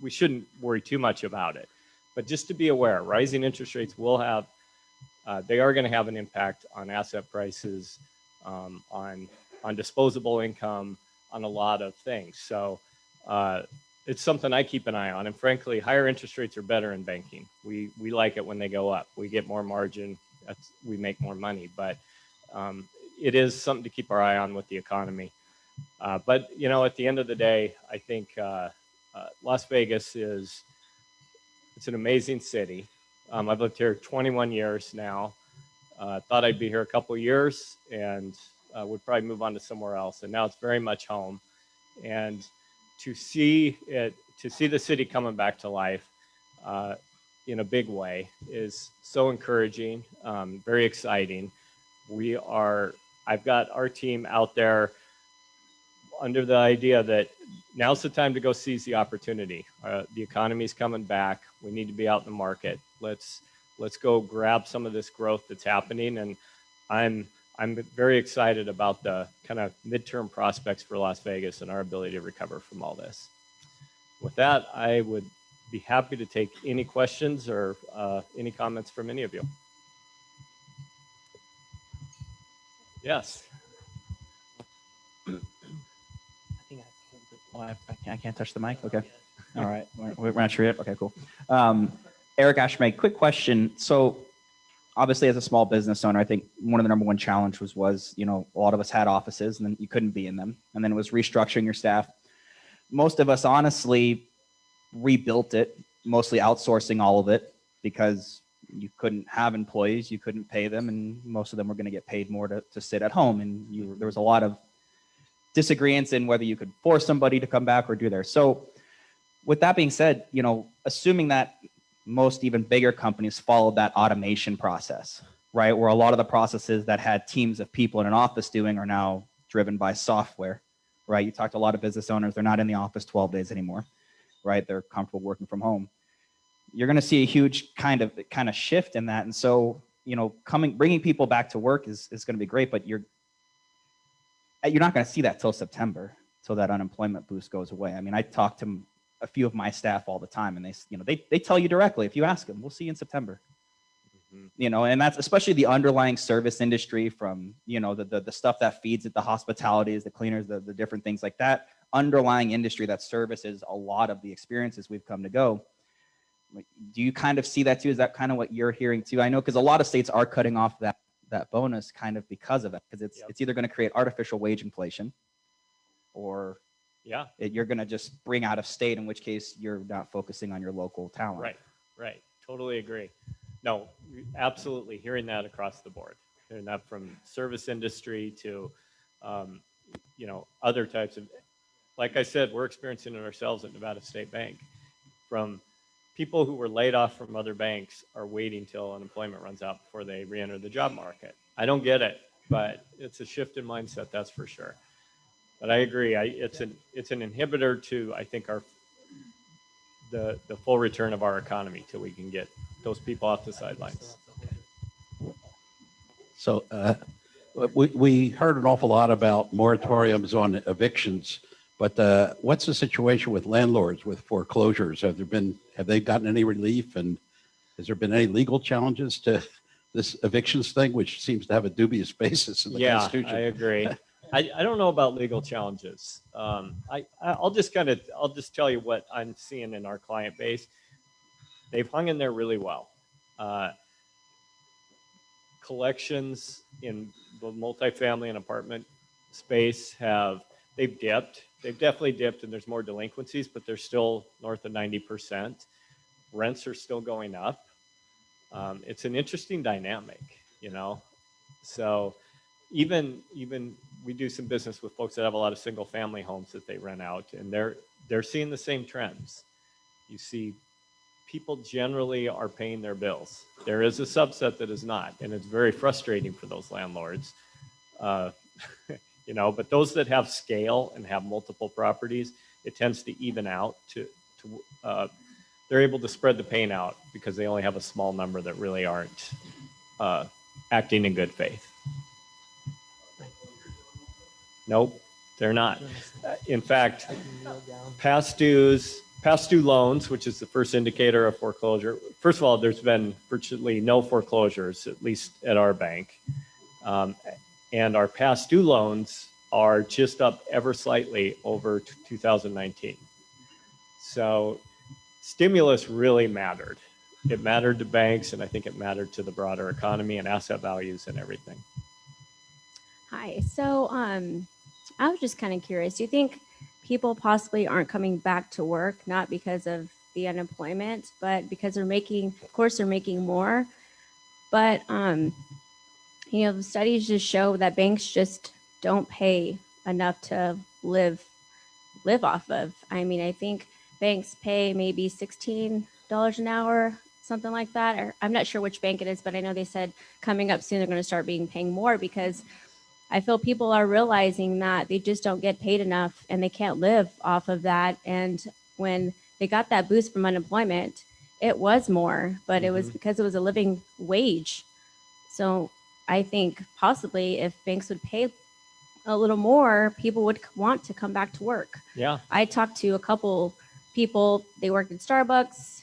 [SPEAKER 16] we shouldn't worry too much about it. But just to be aware, rising interest rates they are going to have an impact on asset prices, on disposable income, on a lot of things. So it's something I keep an eye on. And frankly, higher interest rates are better in banking. We like it when they go up. We get more margin. We make more money. But it is something to keep our eye on with the economy. But you know, at the end of the day, I think Las Vegas it's an amazing city. I've lived here 21 years now. Thought I'd be here a couple of years and would probably move on to somewhere else. And now it's very much home. And to see the city coming back to life in a big way is so encouraging, very exciting. I've got our team out there under the idea that now's the time to go seize the opportunity. The economy's coming back. We need to be out in the market. Let's go grab some of this growth that's happening. And I'm very excited about the kind of midterm prospects for Las Vegas and our ability to recover from all this. With that, I would be happy to take any questions or any comments from any of you. Yes.
[SPEAKER 8] I can't touch the mic. Okay. All right. We're not sure yet. Okay, cool. Eric Ashmay, quick question. So obviously as a small business owner, I think one of the number one challenge was, you know, a lot of us had offices and then you couldn't be in them. And then it was restructuring your staff. Most of us honestly rebuilt it, mostly outsourcing all of it because you couldn't have employees, you couldn't pay them, and most of them were going to get paid more to sit at home. And there was a lot of disagreements in whether you could force somebody to come back or do there. So with that being said, you know, assuming that most even bigger companies followed that automation process, right? Where a lot of the processes that had teams of people in an office doing are now driven by software, right? You talk to a lot of business owners, they're not in the office 12 days anymore, right? They're comfortable working from home. You're going to see a huge kind of shift in that. And so, you know, bringing people back to work is going to be great, but you're not going to see that till September, till that unemployment boost goes away. I mean, I talk to a few of my staff all the time, and they tell you directly, if you ask them, we'll see you in September. Mm-hmm. You know, and that's especially the underlying service industry, from, you know, the stuff that feeds it, the hospitalities, the cleaners, the different things like that, underlying industry that services a lot of the experiences we've come to go. Do you kind of see that too? Is that kind of what you're hearing too? I know, because a lot of states are cutting off that bonus kind of because of it, because it's either going to create artificial wage inflation, or you're going to just bring out of state, in which case you're not focusing on your local talent.
[SPEAKER 16] Right. Totally agree. No, absolutely. Hearing that across the board, hearing that from service industry to, you know, other types of, like I said, we're experiencing it ourselves at Nevada State Bank. From people who were laid off from other banks are waiting till unemployment runs out before they re-enter the job market. I don't get it, but it's a shift in mindset, that's for sure. But I agree. It's an inhibitor to, I think, the full return of our economy till we can get those people off the sidelines.
[SPEAKER 17] So we heard an awful lot about moratoriums on evictions, but what's the situation with landlords with foreclosures? Have they gotten any relief, and has there been any legal challenges to this evictions thing, which seems to have a dubious basis in the Constitution?
[SPEAKER 16] Yeah, I agree. I don't know about legal challenges. I'll just tell you what I'm seeing in our client base. They've hung in there really well. Collections in the multifamily and apartment space they've dipped. They've definitely dipped, and there's more delinquencies, but they're still north of 90%. Rents are still going up. It's an interesting dynamic, you know. So even we do some business with folks that have a lot of single family homes that they rent out, and they're seeing the same trends. You see, people generally are paying their bills. There is a subset that is not, and it's very frustrating for those landlords. You know, but those that have scale and have multiple properties, it tends to even out. They're able to spread the pain out because they only have a small number that really aren't acting in good faith. Nope, they're not. In fact, past due loans, which is the first indicator of foreclosure. First of all, there's been virtually no foreclosures, at least at our bank. And our past due loans are just up ever slightly over 2019. So stimulus really mattered. It mattered to banks, and I think it mattered to the broader economy and asset values and everything.
[SPEAKER 18] Hi. So, I was just kind of curious. Do you think people possibly aren't coming back to work not because of the unemployment, but because they're making, of course, they're making more, but the studies just show that banks just don't pay enough to live off of. I mean, I think banks pay maybe $16 an hour, something like that. Or I'm not sure which bank it is, but I know they said coming up soon they're going to start paying more because I feel people are realizing that they just don't get paid enough and they can't live off of that. And when they got that boost from unemployment, it was more, but it was because it was a living wage. So I think possibly if banks would pay a little more, people would want to come back to work.
[SPEAKER 16] Yeah.
[SPEAKER 18] I talked to a couple people, they worked at Starbucks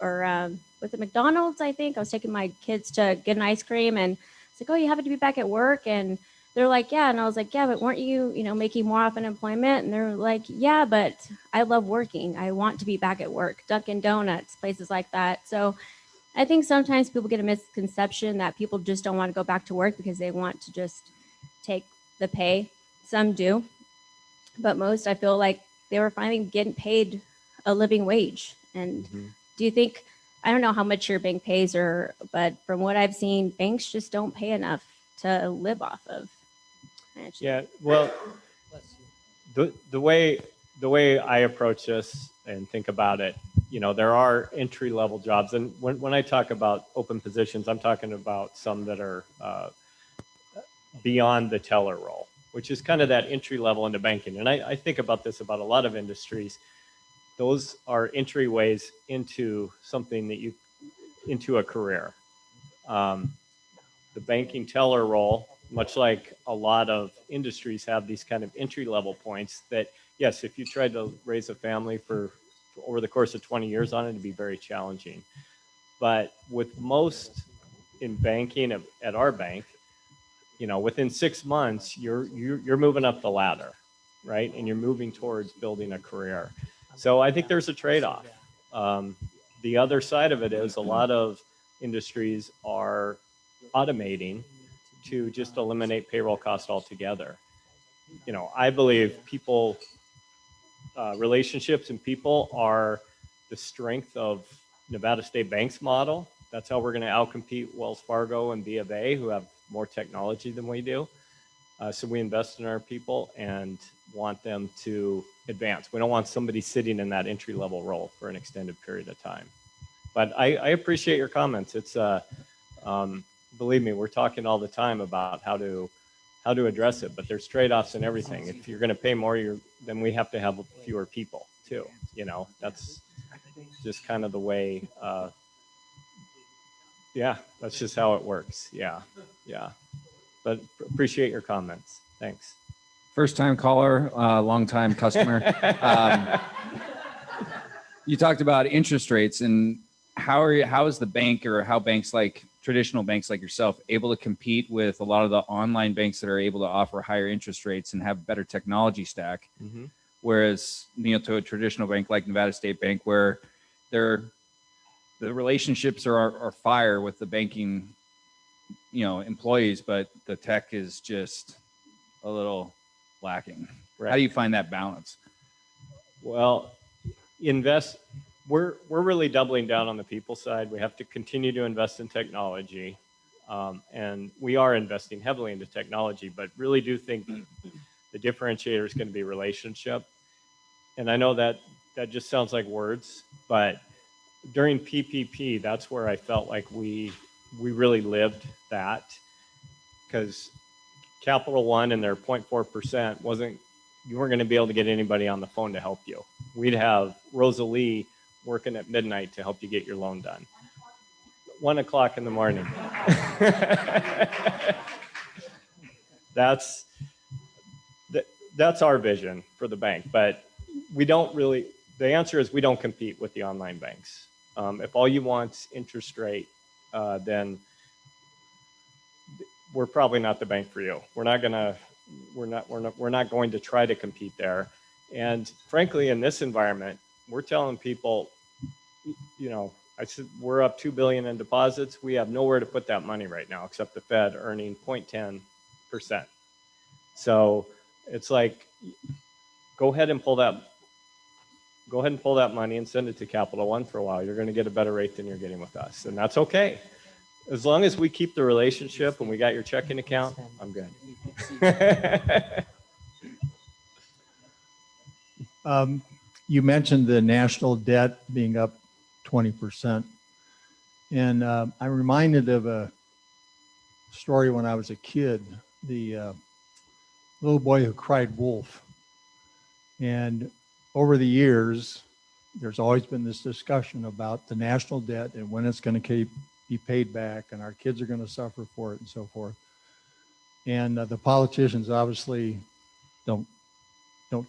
[SPEAKER 18] or was it McDonald's, I think. I was taking my kids to get an ice cream and it's like, oh, you happen to be back at work? And they're like, yeah. And I was like, yeah, but weren't you, making more off unemployment? And they're like, yeah, but I love working. I want to be back at work. Dunkin' Donuts, places like that. So I think sometimes people get a misconception that people just don't want to go back to work because they want to just take the pay. Some do, but most I feel like they were finally getting paid a living wage. And do you think, I don't know how much your bank pays, but from what I've seen, banks just don't pay enough to live off of.
[SPEAKER 16] Yeah, well, the way I approach this and think about it, there are entry level jobs, and when I talk about open positions, I'm talking about some that are beyond the teller role, which is kind of that entry level into banking. And I think about this about a lot of industries. Those are entryways into something into a career. The banking teller role, much like a lot of industries have these kind of entry level points that, yes, if you tried to raise a family for over the course of 20 years on it, it'd be very challenging. But with most in banking at our bank, within 6 months, you're moving up the ladder, right? And you're moving towards building a career. So I think there's a trade-off. The other side of it is a lot of industries are automating to just eliminate payroll cost altogether. I believe relationships and people are the strength of Nevada State Bank's model. That's how we're going to outcompete Wells Fargo and B of A, who have more technology than we do. So we invest in our people and want them to advance. We don't want somebody sitting in that entry level role for an extended period of time. But I appreciate your comments. It's believe me, we're talking all the time about how to address it, but there's trade-offs in everything. If you're going to pay more, then we have to have fewer people too. That's just kind of the way. That's just how it works. Yeah. But appreciate your comments. Thanks.
[SPEAKER 19] First time caller, long time customer. You talked about interest rates and how is the bank or how banks like traditional banks like yourself able to compete with a lot of the online banks that are able to offer higher interest rates and have better technology stack?
[SPEAKER 16] Mm-hmm.
[SPEAKER 19] Whereas, to a traditional bank like Nevada State Bank, where the relationships are fire with the banking, employees, but the tech is just a little lacking.
[SPEAKER 16] Right.
[SPEAKER 19] How do you find that balance?
[SPEAKER 16] Well, we're really doubling down on the people side. We have to continue to invest in technology. And we are investing heavily into technology, but really do think the differentiator is going to be relationship. And I know that just sounds like words, but during PPP, that's where I felt like we really lived that, because Capital One and their 0.4% you weren't going to be able to get anybody on the phone to help you. We'd have Rosalie working at midnight to help you get your loan done. 1 o'clock in the morning. That's our vision for the bank, but the answer is we don't compete with the online banks. If all you want's interest rate, then we're probably not the bank for you. We're not going to try to compete there. And frankly, in this environment, we're telling people, you know, I said, we're up 2 billion in deposits. We have nowhere to put that money right now, except the Fed earning 0.10%. So it's like, go ahead and pull that money and send it to Capital One for a while. You're going to get a better rate than you're getting with us. And that's okay. As long as we keep the relationship and we got your checking account, I'm good.
[SPEAKER 6] You mentioned the national debt being up 20%. And I'm reminded of a story when I was a kid, the little boy who cried wolf. And over the years, there's always been this discussion about the national debt and when it's going to be paid back, and our kids are going to suffer for it and so forth. And the politicians obviously don't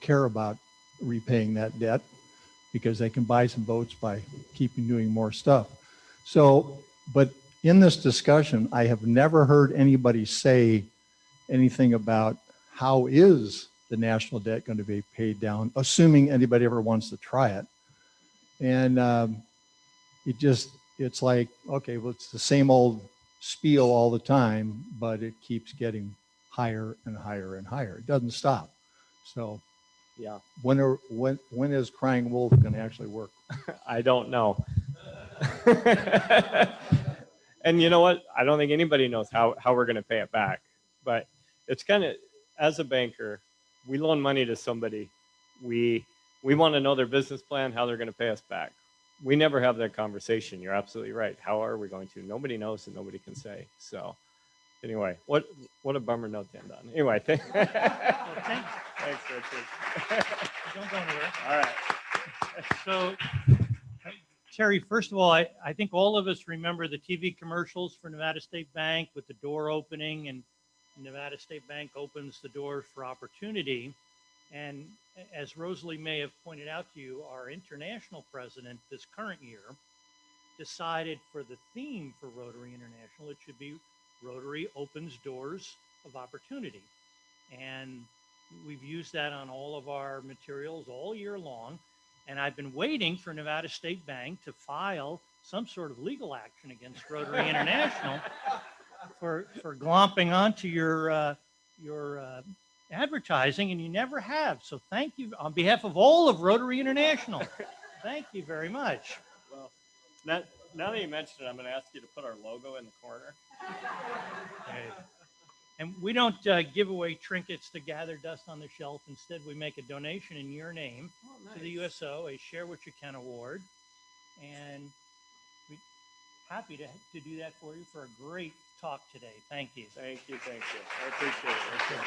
[SPEAKER 6] care about repaying that debt because they can buy some votes by keeping doing more stuff. So, but in this discussion, I have never heard anybody say anything about how is the national debt going to be paid down, assuming anybody ever wants to try it. And it's like, okay, well, it's the same old spiel all the time, but it keeps getting higher and higher and higher. It doesn't stop. So
[SPEAKER 16] yeah,
[SPEAKER 6] when is crying wolf going to actually work?
[SPEAKER 16] I don't know. And you know what? I don't think anybody knows how we're going to pay it back. But it's kind of, as a banker, we loan money to somebody. We want to know their business plan, how they're going to pay us back. We never have that conversation. You're absolutely right. How are we going to? Nobody knows and nobody can say. So anyway, what a bummer note to end on. Anyway, thanks, Richard.
[SPEAKER 1] Don't go anywhere.
[SPEAKER 16] All right.
[SPEAKER 1] So, Terry, first of all, I think all of us remember the TV commercials for Nevada State Bank with the door opening, and Nevada State Bank opens the doors for opportunity. And as Rosalie may have pointed out to you, our international president this current year decided for the theme for Rotary International, it should be Rotary opens doors of opportunity. And we've used that on all of our materials all year long. And I've been waiting for Nevada State Bank to file some sort of legal action against Rotary International for glomping onto your advertising, and you never have. So thank you on behalf of all of Rotary International. Thank you very much.
[SPEAKER 16] Well, now that you mentioned it, I'm going to ask you to put our logo in the corner.
[SPEAKER 1] Okay. And we don't give away trinkets to gather dust on the shelf. Instead, we make a donation in your name to the USO, a Share What You Can award. And we're happy to do that for you for a great talk today. Thank you.
[SPEAKER 16] Thank you. I appreciate it.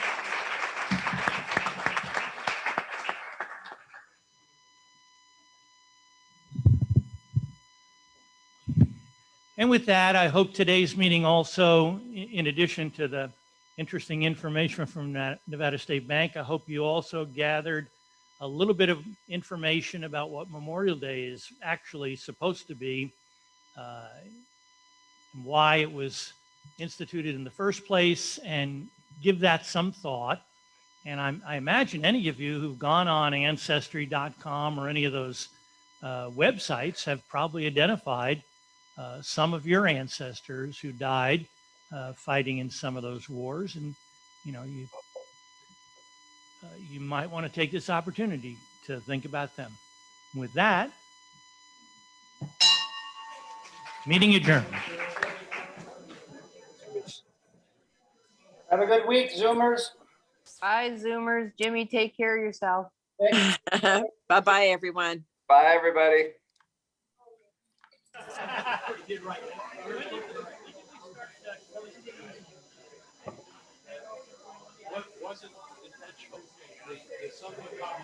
[SPEAKER 1] And with that, I hope today's meeting also, in addition to the interesting information from Nevada State Bank, I hope you also gathered a little bit of information about what Memorial Day is actually supposed to be, and why it was instituted in the first place, and give that some thought. And I imagine any of you who've gone on Ancestry.com or any of those websites have probably identified some of your ancestors who died fighting in some of those wars. And, you know, you might want to take this opportunity to think about them. With that, meeting adjourned.
[SPEAKER 5] Have a good week, Zoomers.
[SPEAKER 11] Bye, Zoomers. Jimmy, take care of yourself.
[SPEAKER 20] Bye-bye, everyone.
[SPEAKER 12] Bye, everybody.
[SPEAKER 1] What wasn't intentional? There's something about